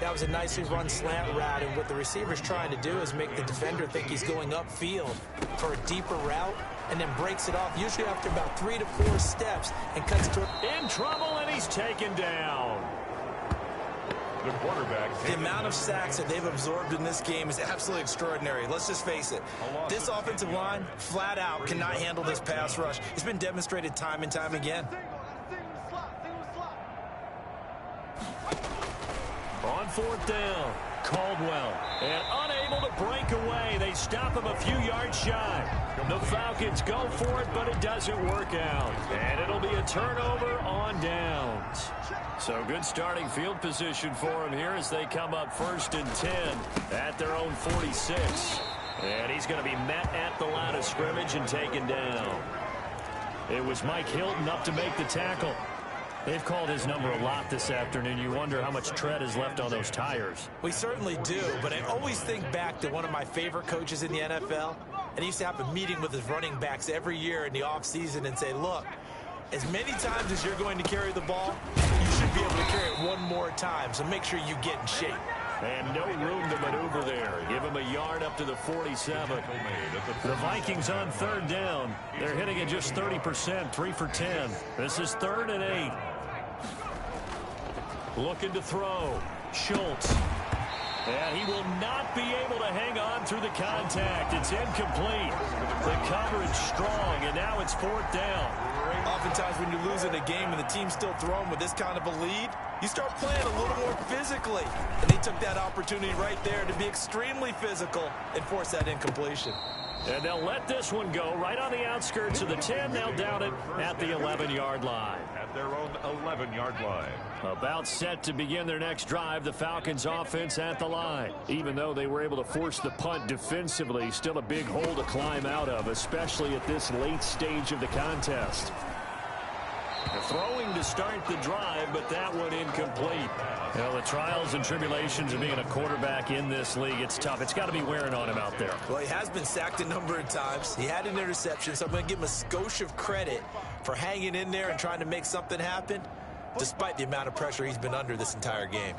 That was a nicely run slant route, and what the receiver's trying to do is make the defender think he's going upfield for a deeper route, and then breaks it off, usually after about 3 to 4 steps, and cuts to in trouble, and he's taken down. The quarterback. The amount of sacks that they've absorbed in this game is absolutely extraordinary. Let's just face it. This offensive line, flat out, cannot handle this pass rush. It's been demonstrated time and time again. On fourth down, Caldwell. And unable to break away. They stop him a few yards shy. The Falcons go for it, but it doesn't work out. And it'll be a turnover on downs. So good starting field position for him here as they come up 1st and 10 at their own 46. And he's going to be met at the line of scrimmage and taken down. It was Mike Hilton up to make the tackle. They've called his number a lot this afternoon. You wonder how much tread is left on those tires. We certainly do, but I always think back to one of my favorite coaches in the NFL, and he used to have a meeting with his running backs every year in the offseason and say, look, as many times as you're going to carry the ball, you should be able to carry it one more time, so make sure you get in shape. And no room to maneuver there. Give him a yard up to the 47. The Vikings on 3rd down. They're hitting at just 30%, 3 for 10. This is 3rd and 8. Looking to throw. Schultz. And he will not be able to hang on through the contact. It's incomplete. The coverage strong, and now it's 4th down. Oftentimes when you're losing a game and the team's still throwing with this kind of a lead, you start playing a little more physically. And they took that opportunity right there to be extremely physical and force that incompletion. And they'll let this one go right on the outskirts of the 10. They'll down it at the 11-yard line. At their own 11-yard line. About set to begin their next drive, the Falcons offense at the line. Even though they were able to force the punt defensively, still a big hole to climb out of, especially at this late stage of the contest. They're throwing to start the drive, but that one incomplete. Well, the trials and tribulations of being a quarterback in this league, it's tough. It's got to be wearing on him out there. Well, he has been sacked a number of times. He had an interception, so I'm going to give him a skosh of credit for hanging in there and trying to make something happen, despite the amount of pressure he's been under this entire game.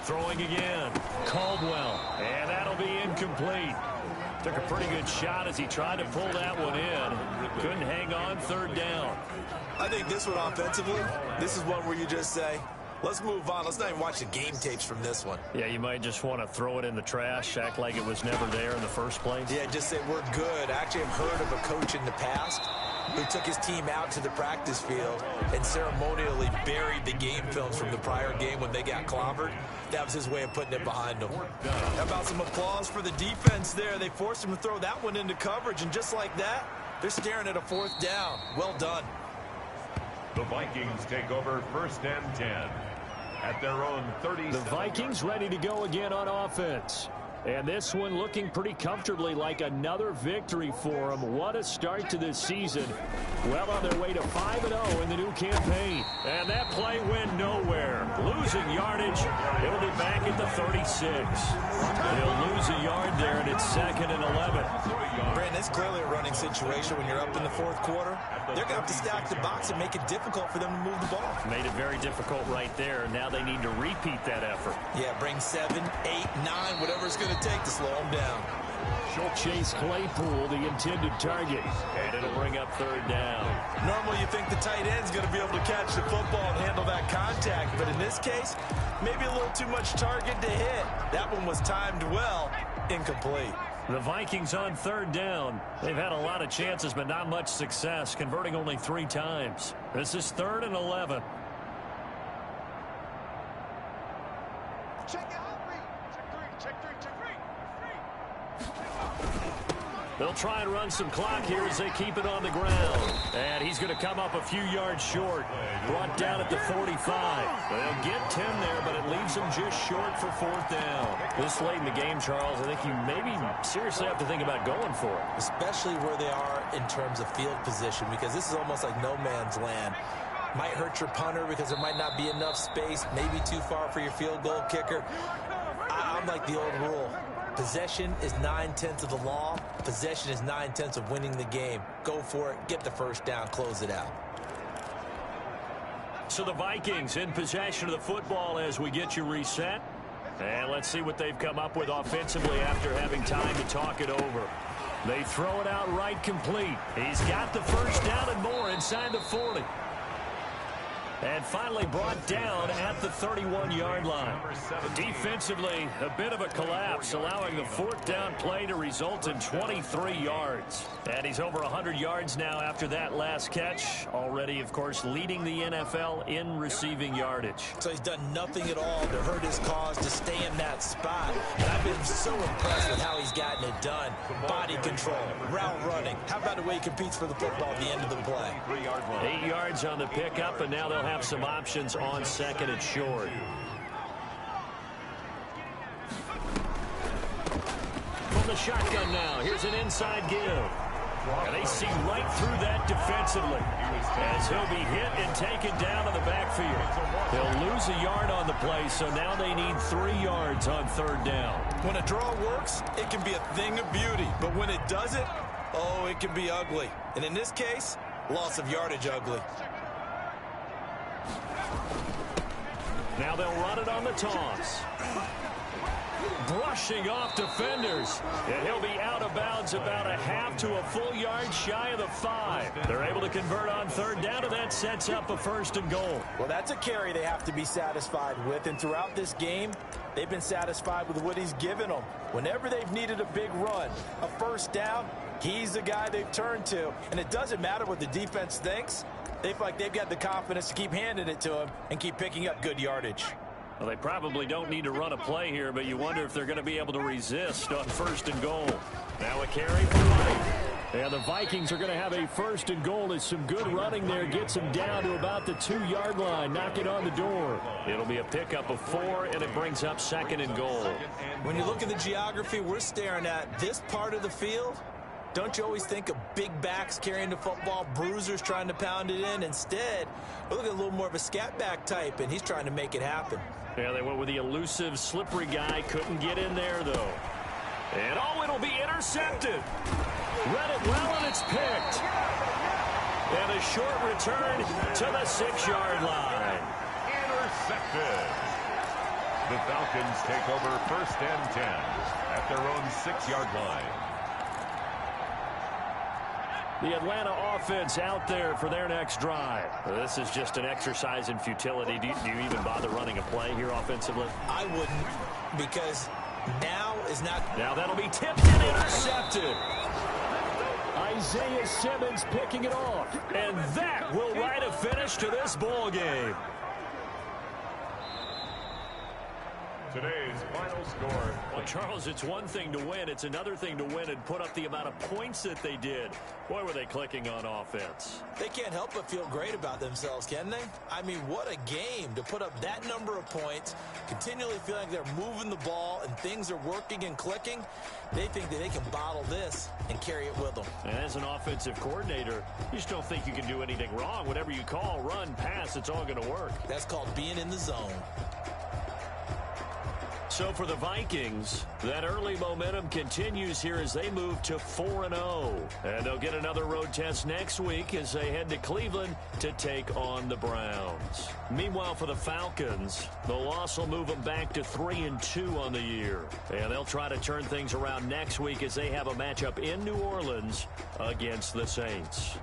Throwing again. Caldwell. And that'll be incomplete. Took a pretty good shot as he tried to pull that one in. Couldn't hang on 3rd down. I think this one offensively, this is one where you just say, let's move on. Let's not even watch the game tapes from this one. Yeah, you might just want to throw it in the trash, act like it was never there in the first place. Yeah, just say we're good. I actually have heard of a coach in the past who took his team out to the practice field and ceremonially buried the game films from the prior game when they got clobbered. That was his way of putting it behind them. How about some applause for the defense there? They forced him to throw that one into coverage, and just like that, they're staring at a 4th down. Well done. The Vikings take over 1st and 10 at their own 30. The Vikings ready to go again on offense. And this one looking pretty comfortably like another victory for them. What a start to this season. Well on their way to 5-0 in the new campaign. And that play went nowhere. Losing yardage. It'll be back at the 36. They'll lose a yard there, and it's 2nd and 11. Brandon, it's clearly a running situation when you're up in the 4th quarter. They're going to have to stack the box and make it difficult for them to move the ball. Made it very difficult right there. Now they need to repeat that effort. Yeah, bring 7, 8, 9, whatever it's going to take to slow them down. Chase Claypool, the intended target. And it'll bring up 3rd down. Normally you think the tight end's going to be able to catch the football and handle that contact. But in this case, maybe a little too much target to hit. That one was timed well. Incomplete. The Vikings on 3rd down. They've had a lot of chances, but not much success, converting only 3 times. This is 3rd and 11. Check out three. Check three. They'll try and run some clock here as they keep it on the ground. And he's going to come up a few yards short. Brought down at the 45. They'll get 10 there, but it leaves them just short for 4th down. This late in the game, Charles, I think you maybe seriously have to think about going for it. Especially where they are in terms of field position, because this is almost like no man's land. Might hurt your punter because there might not be enough space, maybe too far for your field goal kicker. I'm like the old rule. Possession is 9/10 of the law. Possession is 9/10 of winning the game. Go for it. Get the 1st down. Close it out. So the Vikings in possession of the football as we get you reset. And let's see what they've come up with offensively after having time to talk it over. They throw it out right complete. He's got the 1st down and more inside the 40. And finally brought down at the 31-yard line. Defensively, a bit of a collapse, allowing the fourth down play to result in 23 yards. And he's over 100 yards now after that last catch. Already, of course, leading the NFL in receiving yardage. So he's done nothing at all to hurt his cause to stay in that spot. And I've been so impressed with how he's gotten it done. Body control, route running. How about the way he competes for the football at the end of the play? 8 yards on the pickup, and now they'll have some options on second and short. From the shotgun now, here's an inside give. And they see right through that defensively as he'll be hit and taken down in the backfield. They'll lose a yard on the play, so now they need 3 yards on third down. When a draw works, it can be a thing of beauty. But when it doesn't, oh, it can be ugly. And in this case, loss of yardage ugly. Now they'll run it on the toss. Brushing off defenders. And he'll be out of bounds about a half to a full yard shy of the 5. They're able to convert on third down, and that sets up a first and goal. Well, that's a carry they have to be satisfied with. And throughout this game, they've been satisfied with what he's given them. Whenever they've needed a big run, a first down, he's the guy they've turned to. And it doesn't matter what the defense thinks. They feel like they've got the confidence to keep handing it to him and keep picking up good yardage. Well, they probably don't need to run a play here, but you wonder if they're going to be able to resist on first and goal. Now a carry for Mike. And the Vikings are going to have a first and goal. As some good running there gets them down to about the 2-yard line. Knock it on the door. It'll be a pickup of 4, and it brings up second and goal. When you look at the geography we're staring at, this part of the field, don't you always think of big backs carrying the football, bruisers trying to pound it in? Instead, look at a little more of a scat back type, and he's trying to make it happen. Yeah, they went with the elusive, slippery guy. Couldn't get in there, though. And, oh, it'll be intercepted. Read it well, and it's picked. And a short return to the 6-yard line. Intercepted. The Falcons take over first and 10 at their own 6-yard line. The Atlanta offense out there for their next drive. This is just an exercise in futility. Do you even bother running a play here offensively? I wouldn't, because now is not... Now that'll be tipped and intercepted. Isaiah Simmons picking it off. And that will write a finish to this ball game. Today's final score. Well, Charles, it's one thing to win. It's another thing to win and put up the amount of points that they did. Boy, were they clicking on offense. They can't help but feel great about themselves, can they? I mean, what a game to put up that number of points, continually feeling like they're moving the ball and things are working and clicking. They think that they can bottle this and carry it with them. And as an offensive coordinator, you just don't think you can do anything wrong. Whatever you call, run, pass, it's all going to work. That's called being in the zone. So for the Vikings, that early momentum continues here as they move to 4-0. And they'll get another road test next week as they head to Cleveland to take on the Browns. Meanwhile, for the Falcons, the loss will move them back to 3-2 on the year. And they'll try to turn things around next week as they have a matchup in New Orleans against the Saints.